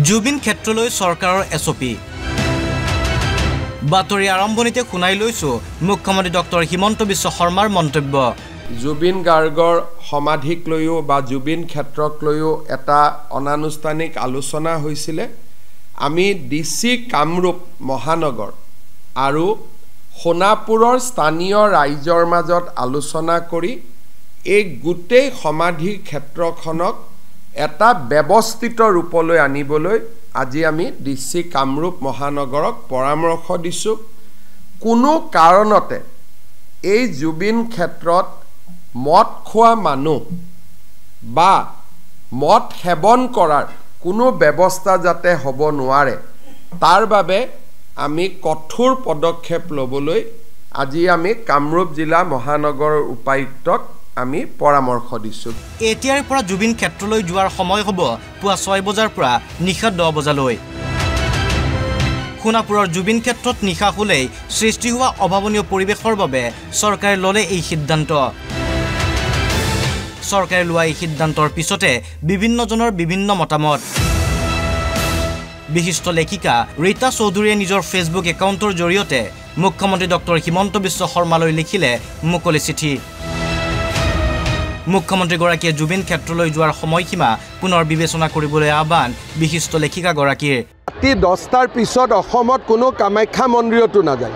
জুবিন ক্ষেত্ৰলৈ চৰকাৰৰ এছপি বাতৰি আৰম্ভণিতে শুনাই লৈছো মুখ্যমন্ত্ৰী ডক্টৰ হিমন্ত বিশ্ব শৰ্মাৰ মন্তব্য জুবিন গাৰ্গৰ সমাধিক লৈও বা জুবিন ক্ষেত্ৰক লৈও এটা অনানুষ্ঠানিক আলোচনা হৈছিলে আমি ডিসি কামৰূপ মহানগৰ আৰু সোণাপুৰৰ স্থানীয় ৰাইজৰ মাজত আলোচনা কৰি এই গোটেই সমাধি ক্ষেত্ৰখনক এটা ব্যৱস্থিত ৰূপলৈ আনিবলৈ আজি আমি ডিসি কামৰূপ মহানগৰক পৰামৰ্শ দিছো কোনো কাৰণতে এই জুবিন ক্ষেত্ৰত মদ খোৱা মানুহ বা মদ সেৱন কৰাৰ কোনো ব্যৱস্থা যাতে হ'ব নোৱাৰে তাৰ বাবে আমি কঠোৰ পদক্ষেপ ল'বলৈ আজি আমি কামৰূপ জিলা মহানগৰৰ উপায়ুক্তক আমি পৰামৰ্শ দিছো এতিয়াৰ পৰা জুবিন ক্ষেত্ৰলৈ যোৱাৰ সময় হ'ব পুৱা 6 বজাৰ পৰা নিশা 10 বজালৈ সোণাপুৰৰ জুবিন ক্ষেত্ৰত নিশা হ'লেই সৃষ্টি হোৱা অভাৱনীয় পৰিৱেশৰ বাবে চৰকাৰে ল'লে এই সিদ্ধান্ত চৰকাৰে লোৱা এই সিদ্ধান্তৰ পিছতে বিভিন্নজনৰ বিভিন্ন মতামত বিশিষ্ট লেখিকা ৰীতা চৌধুৰীয়ে নিজৰ ফেচবুক একাউণ্টৰ জৰিয়তে মুখ্যমন্ত্ৰী ডক্টৰ হিমন্ত বিশ্ব শৰ্মালৈ লিখিলে মুকলি চিঠি মুখ্যমন্ত্ৰীগৰাকীয়ে জুবিন ক্ষেত্ৰলৈ যোৱাৰ সময়সীমা পুনৰ বিবেচনা কৰিবলৈ আহ্বান বিশিষ্ট লেখিকাগৰাকীৰ ৰাতি 10টাৰ পিছত অসমত কোনো কামাখ্যা মন্দিৰতো নাযায়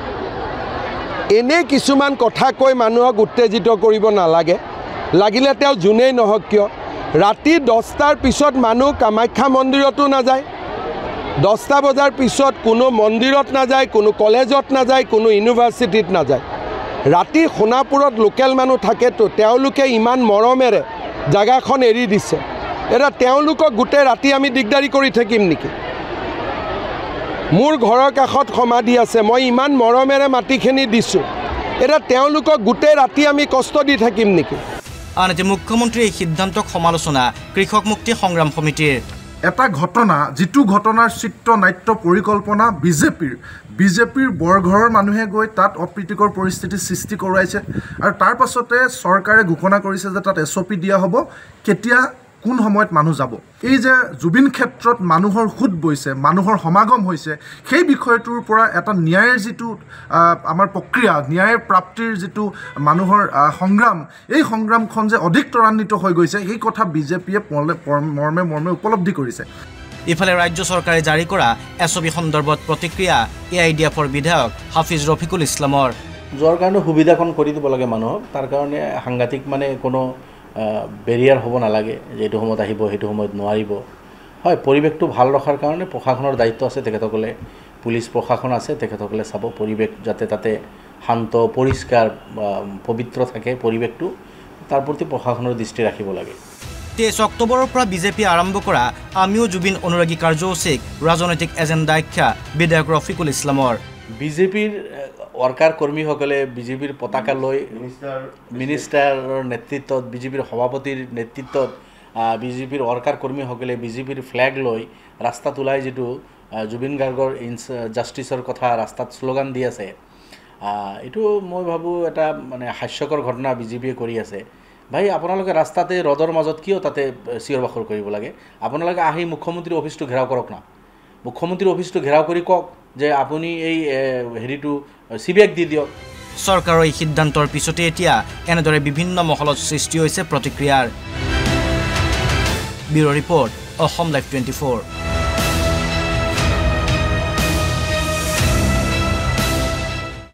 এনে কিছুমান কথা কৈ মানুহক উত্তেজিত কৰিব নালাগে লাগিলে তেওঁ জুনেই নহওক কিয় ৰাতি 10টাৰ পিছত মানুহ কামাখ্যা মন্দিৰতো নাযায় 10টা বজাৰ পিছত কোনো মন্দিৰত নাযায় কোনো কলেজত নাযায় কোনো ইউনিভাৰ্চিটিত নাযায় ৰাতি সোণাপুৰত লোকেল মানুহ থাকেতো তেওঁলোকে ইমান মৰমেৰে জাগাখন এৰি দিছে এটা তেওঁলোকক গোটেই ৰাতি আমি দিগদাৰি কৰি থাকিম নেকি মোৰ ঘৰৰ কাষত সমাধি আছে মই ইমান মৰমেৰে মাটিখিনি দিছোঁ এটা তেওঁলোকক গোটেই ৰাতি আমি কষ্ট দি থাকিম নেকি আনহাতে মুখ্যমন্ত্ৰীৰ এই সিদ্ধান্তক সমালোচনা কৃষক মুক্তি সংগ্ৰাম সমিতিৰ এটা ঘটনা যেটো ঘটনাৰ চিত্ৰনাট্য পৰিকল্পনা বিজেপিৰ বৰঘৰৰ মানুহে গৈ তাত অপ্ৰীতিকৰ পৰিস্থিতি সৃষ্টি কৰাইছে আৰু তাৰ পাছতে চৰকাৰে ঘোষণা কৰিছে যে তাত এছপি দিয়া হ'ব কেতিয়া কোন সময়ত মানুহ যাব এই যে জুবিন ক্ষেত্ৰত মানুহৰ খুদ বৈছে মানুহৰ সমাগম হৈছে সেই বিষয়টোৰ পৰা এটা ন্যায়ৰ যেটো আমাৰ প্ৰক্ৰিয়া ন্যায় প্ৰাপ্তিৰ যেটো মানুহৰ সংগ্ৰাম এই সংগ্ৰামখন যে অধিক ত্বৰান্বিত হৈ গৈছে এই কথা বিজেপিয়ে মৰ্মে উপলব্ধি কৰিছে ইফালে ৰাজ্য চৰকাৰে জাৰি কৰা এছপি সন্দৰ্ভত প্ৰতিক্ৰিয়া এআইডিএফৰ বিধায়ক হাফিজ ৰফিকুল ইছলামৰ যোৱাৰ কাৰণে সুবিধাখন কৰি দিব লাগে মানুহক তাৰ কাৰণে সাংঘাতিক মানে কোনো বেৰিয়াৰ হ'ব নালাগে যে এইটো সময়ত আহিব সেইটো সময়ত নোৱাৰিব হয় পৰিৱেশটো ভাল ৰখাৰ কাৰণে প্ৰশাসনৰ দায়িত্ব আছে তেখেতসকলে পুলিচ প্ৰশাসন আছে তেখেতসকলে চাব পৰিৱেশ যাতে তাতে শান্ত পৰিষ্কাৰ পবিত্ৰ থাকে পৰিৱেশটো তাৰ প্ৰতি প্ৰশাসনৰ দৃষ্টি ৰাখিব লাগে 23 অক্টোবৰৰ পৰা বিজেপি আৰম্ভ কৰা আমিও জুবিন অনুৰাগী কাৰ্যসূচীক ৰাজনৈতিক এজেণ্ডা আখ্যা বিধায়ক ৰফিকুল ইছলামৰ বিজেপিৰ ওয়াৰ্কাৰ কৰ্মীসকলে বিজেপিৰ পতাকা লৈ মিনিষ্টাৰৰ নেতৃত্বত বিজেপিৰ সভাপতিৰ নেতৃত্বত বিজেপিৰ ওয়াৰ্কাৰ কৰ্মীসকলে বিজেপিৰ ফ্ল্যাগ লৈ ৰাস্তাত ওলাই যেটো জুবিন গাৰ্গৰ জাষ্টিছৰ কথা ৰাস্তাত স্লোগান দি আছে এটো মই ভাবো এটা মানে হাস্যকৰ ঘটনা বিজেপিয়ে কৰি আছে ভাই আপোনালোকে ৰাস্তাতে ৰদৰ মাজত কিয় তাতে চিঞৰ বাখৰ কৰিব লাগে আপোনালোকে আহি মুখ্যমন্ত্ৰী অফিসটো ঘেৰাও কৰক না মুখ্যমন্ত্ৰী অফিসটো ঘেৰাও কৰি কক যে আপুনি এই হেৰিটো সিবিআইক দি দিয়ক চৰকাৰৰ এই সিদ্ধান্তৰ পিছতে এতিয়া এনেদৰে বিভিন্ন মহলত সৃষ্টি হৈছে প্ৰতিক্ৰিয়াৰ ব্যুৰো ৰিপৰ্ট অসম লাইভ 24